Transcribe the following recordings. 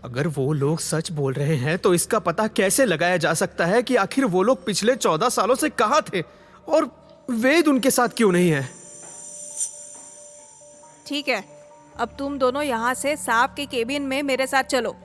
अगर वो लोग सच बोल रहे हैं तो इसका पता कैसे लगाया जा सकता है कि आखिर वो लोग पिछले 14 सालों से कहां थे और वेद उनके साथ क्यों नहीं है? ठीक है, अब तुम दोनों यहाँ से सांप के केबिन में मेरे साथ चलो।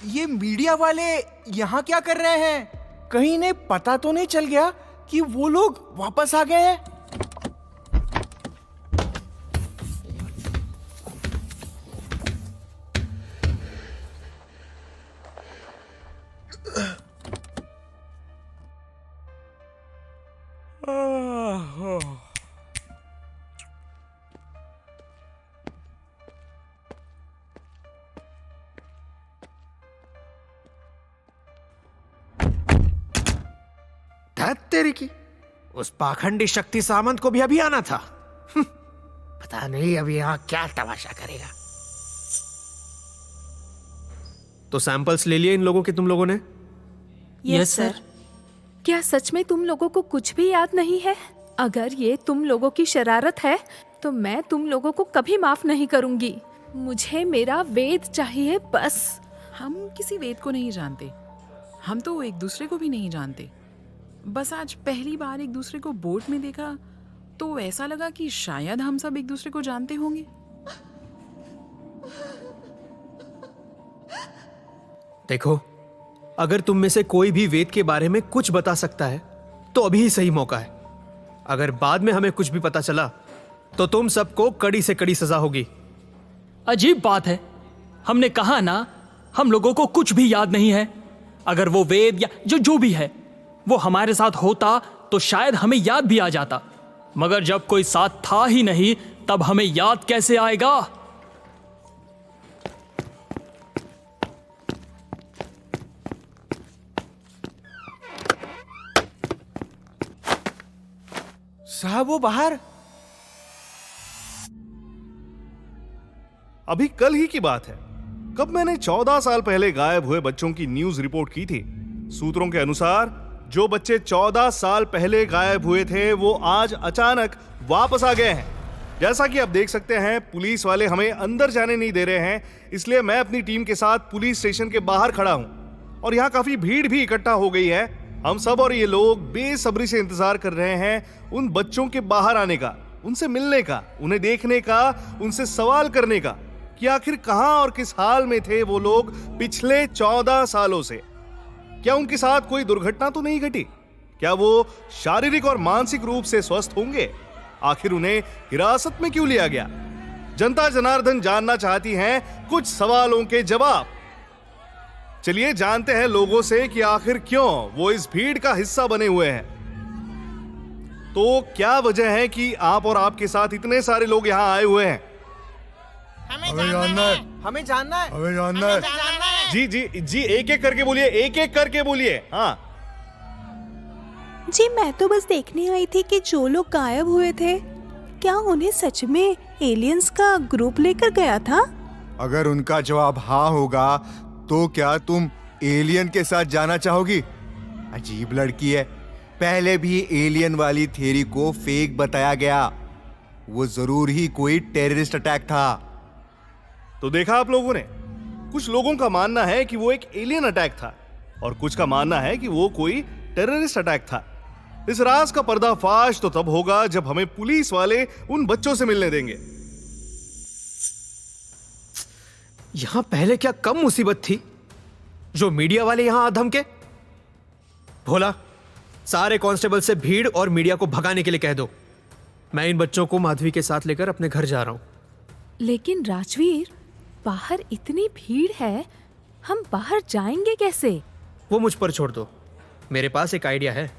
ये मीडिया वाले यहाँ क्या कर रहे हैं? कहीं इन्हें पता तो नहीं चल गया कि वो लोग वापस आ गए हैं? तेरी की उस पाखंडी शक्ति सामंत को भी अभी आना था। पता नहीं अभी यहां क्या तमाशा करेगा। तो सैंपल्स ले लिए इन लोगों के तुम लोगों ने? Yes sir. क्या सच में तुम लोगों को कुछ भी याद नहीं है? अगर ये तुम लोगों की शरारत है तो मैं तुम लोगों को कभी माफ नहीं करूंगी। मुझे मेरा वेद चाहिए बस। हम किसी वेद को नहीं जानते, हम तो एक दूसरे को भी नहीं जानते। बस आज पहली बार एक दूसरे को बोट में देखा तो ऐसा लगा कि शायद हम सब एक दूसरे को जानते होंगे। देखो, अगर तुम में से कोई भी वेद के बारे में कुछ बता सकता है तो अभी ही सही मौका है। अगर बाद में हमें कुछ भी पता चला तो तुम सबको कड़ी से कड़ी सजा होगी। अजीब बात है, हमने कहा ना हम लोगों को कुछ भी याद नहीं है। अगर वो वेद या जो भी है वो हमारे साथ होता तो शायद हमें याद भी आ जाता, मगर जब कोई साथ था ही नहीं तब हमें याद कैसे आएगा? साहब वो बाहर। अभी कल ही की बात है, कब मैंने 14 साल पहले गायब हुए बच्चों की न्यूज रिपोर्ट की थी। सूत्रों के अनुसार जो बच्चे 14 साल पहले गायब हुए थे वो आज अचानक वापस आ गए हैं। जैसा कि आप देख सकते हैं, पुलिस वाले हमें अंदर जाने नहीं दे रहे हैं, इसलिए मैं अपनी टीम के साथ पुलिस स्टेशन के बाहर खड़ा हूं और यहाँ काफी भीड़ भी इकट्ठा हो गई है। हम सब और ये लोग बेसब्री से इंतजार कर रहे हैं उन बच्चों के बाहर आने का, उनसे मिलने का, उन्हें देखने का, उनसे सवाल करने का कि आखिर कहां और किस हाल में थे वो लोग पिछले 14 सालों से। क्या उनके साथ कोई दुर्घटना तो नहीं घटी? क्या वो शारीरिक और मानसिक रूप से स्वस्थ होंगे? आखिर उन्हें हिरासत में क्यों लिया गया? जनता जनार्दन जानना चाहती हैं कुछ सवालों के जवाब। चलिए जानते हैं लोगों से कि आखिर क्यों वो इस भीड़ का हिस्सा बने हुए हैं। तो क्या वजह है कि आप और आपके साथ इतने सारे लोग यहां आए हुए हैं? हमें जानना है। हमें जानना है। हमें जानना है। जी जी जी, एक एक करके बोलिए, एक एक करके बोलिए। हाँ जी, मैं तो बस देखने आई थी कि जो लोग गायब हुए थे क्या उन्हें सच में एलियंस का ग्रुप लेकर गया था? अगर उनका जवाब हाँ होगा तो क्या तुम एलियन के साथ जाना चाहोगी? अजीब लड़की है। पहले भी एलियन वाली थ्योरी को फेक बताया गया। वो जरूर ही कोई टेररिस्ट अटैक था। तो देखा आप लोगों ने, कुछ लोगों का मानना है कि वो एक एलियन अटैक था और कुछ का मानना है कि वो कोई टेररिस्ट अटैक था। इस राज का पर्दाफाश तो तब होगा जब हमें पुलिस वाले उन बच्चों से मिलने देंगे। यहां पहले क्या कम मुसीबत थी जो मीडिया वाले यहां आ धमके? भोला, सारे कांस्टेबल से भीड़ और मीडिया को भगाने के लिए कह दो। मैं इन बच्चों को माधवी के साथ लेकर अपने घर जा रहा हूं। लेकिन राजवीर, बाहर इतनी भीड़ है, हम बाहर जाएंगे कैसे? वो मुझ पर छोड़ दो, मेरे पास एक आइडिया है।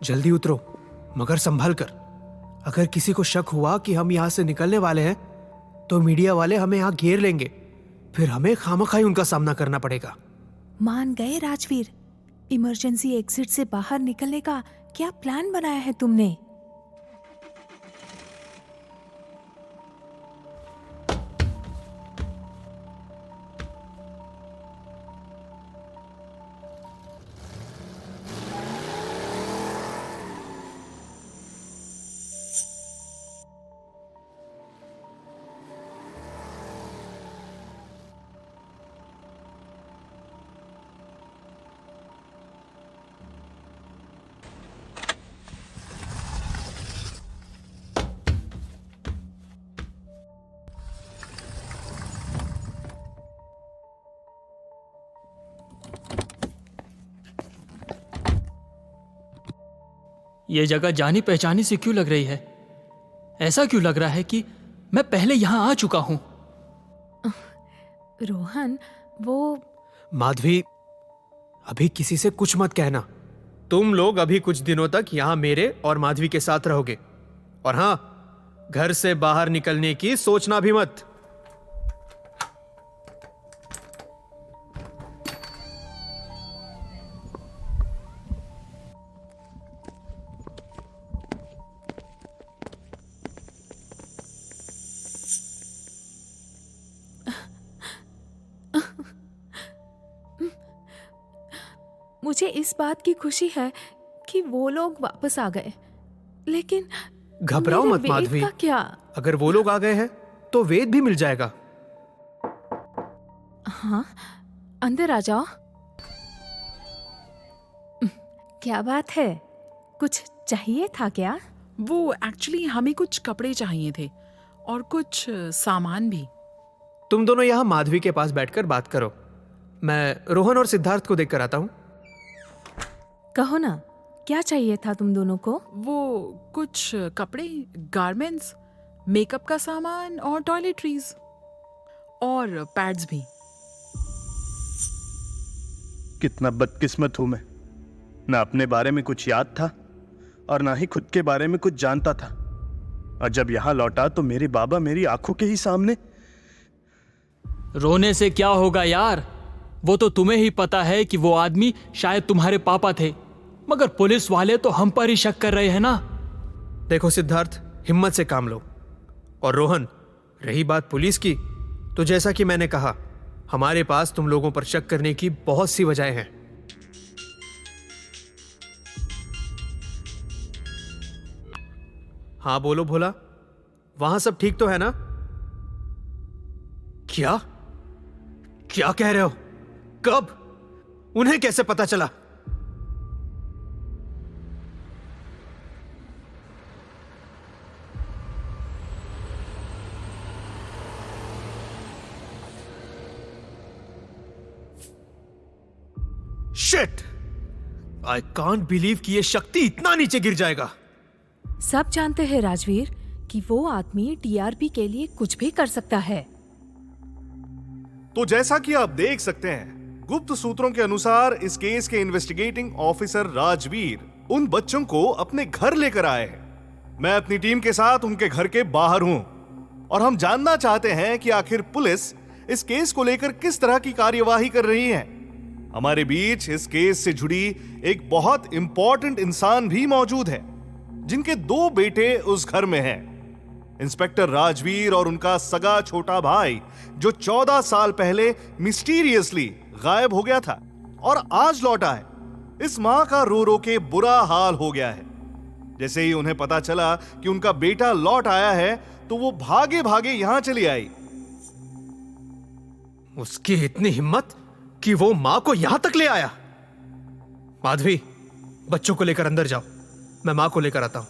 जल्दी उतरो, मगर संभल कर। अगर किसी को शक हुआ कि हम यहां से निकलने वाले हैं तो मीडिया वाले हमें यहां घेर लेंगे, फिर हमें खामखाई उनका सामना करना पड़ेगा। मान गए राजवीर, इमरजेंसी एग्जिट से बाहर निकलने का क्या प्लान बनाया है तुमने? ये जगह जानी पहचानी सी क्यों लग रही है? ऐसा क्यों लग रहा है कि मैं पहले यहां आ चुका हूं? रोहन, वो माधवी, अभी किसी से कुछ मत कहना। तुम लोग अभी कुछ दिनों तक यहां मेरे और माधवी के साथ रहोगे। और हां, घर से बाहर निकलने की सोचना भी मत। मुझे इस बात की खुशी है कि वो लोग वापस आ गए, लेकिन घबराओ मेरे मत वेद माधवी। का क्या? अगर वो लोग आ गए हैं तो वेद भी मिल जाएगा। हाँ, अंदर आ जाओ। क्या बात है, कुछ चाहिए था क्या? वो एक्चुअली हमें कुछ कपड़े चाहिए थे और कुछ सामान भी। तुम दोनों यहां माधवी के पास बैठकर बात करो, मैं रोहन और सिद्धार्थ को देखकर आता हूं। कहो ना, क्या चाहिए था तुम दोनों को? वो कुछ कपड़े, गारमेंट्स, मेकअप का सामान और टॉयलेटरीज और पैड्स भी। कितना बदकिस्मत हूं मैं, ना अपने बारे में कुछ याद था और ना ही खुद के बारे में कुछ जानता था। और जब यहां लौटा तो मेरे बाबा मेरी आंखों के ही सामने। रोने से क्या होगा यार? वो तो तुम्हें ही पता है कि वो आदमी शायद तुम्हारे पापा थे, मगर पुलिस वाले तो हम पर ही शक कर रहे हैं ना। देखो सिद्धार्थ, हिम्मत से काम लो। और रोहन, रही बात पुलिस की, तो जैसा कि मैंने कहा, हमारे पास तुम लोगों पर शक करने की बहुत सी वजहें हैं। हाँ बोलो भोला, वहां सब ठीक तो है ना? क्या क्या कह रहे हो? कब? उन्हें कैसे पता चला? शिट! आई कांट बिलीव कि ये शक्ति इतना नीचे गिर जाएगा। सब जानते हैं राजवीर कि वो आदमी टीआरपी के लिए कुछ भी कर सकता है। तो जैसा कि आप देख सकते हैं, गुप्त सूत्रों के अनुसार इस केस के इन्वेस्टिगेटिंग ऑफिसर राजवीर उन बच्चों को अपने घर लेकर आए हैं। मैं अपनी टीम के साथ उनके घर के बाहर हूं और हम जानना चाहते हैं कि आखिर पुलिस इस केस को लेकर किस तरह की कार्यवाही कर रही है। हमारे बीच इस केस से जुड़ी एक बहुत इंपॉर्टेंट इंसान भी मौजूद है, जिनके 2 बेटे उस घर में हैं। इंस्पेक्टर राजवीर और उनका सगा छोटा भाई, जो 14 साल पहले मिस्टीरियसली गायब हो गया था और आज लौटा है। इस मां का रो रो के बुरा हाल हो गया है। जैसे ही उन्हें पता चला कि उनका बेटा लौट आया है, तो वो भागे भागे यहां चली आई। उसकी इतनी हिम्मत कि वो मां को यहां तक ले आया। माधवी, बच्चों को लेकर अंदर जाओ, मैं मां को लेकर आता हूं।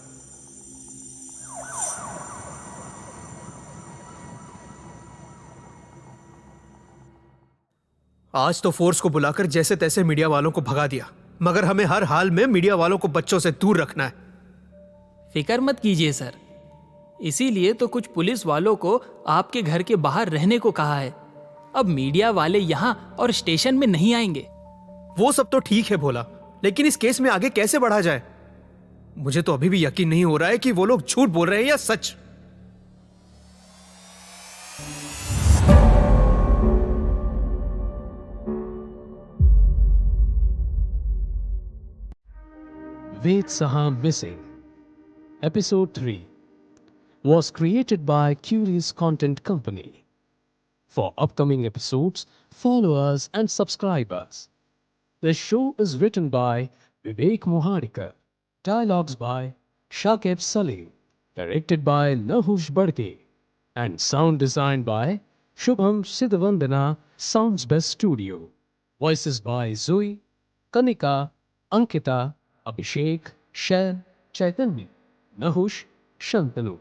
आज तो फोर्स को बुलाकर जैसे तैसे मीडिया वालों को भगा दिया, मगर हमें हर हाल में मीडिया वालों को बच्चों से दूर रखना है। फिक्र मत कीजिए सर, इसीलिए तो कुछ पुलिस वालों को आपके घर के बाहर रहने को कहा है। अब मीडिया वाले यहाँ और स्टेशन में नहीं आएंगे। वो सब तो ठीक है भोला, लेकिन इस केस में आगे कैसे बढ़ा जाए? मुझे तो अभी भी यकीन नहीं हो रहा है कि वो लोग झूठ बोल रहे हैं या सच। Ved Saha Missing, Episode 3 was created by Curious Content Company. For upcoming episodes, follow us and subscribe us. The show is written by Vivek Moharikar, dialogues by Shakib Salim, directed by Nahush Badke, and sound designed by Shubham Siddhavandana Sounds Best Studio. Voices by Zoe, Kanika, Ankita, Abhishek, Shan, Chaitanya, Nahush, Shantanu.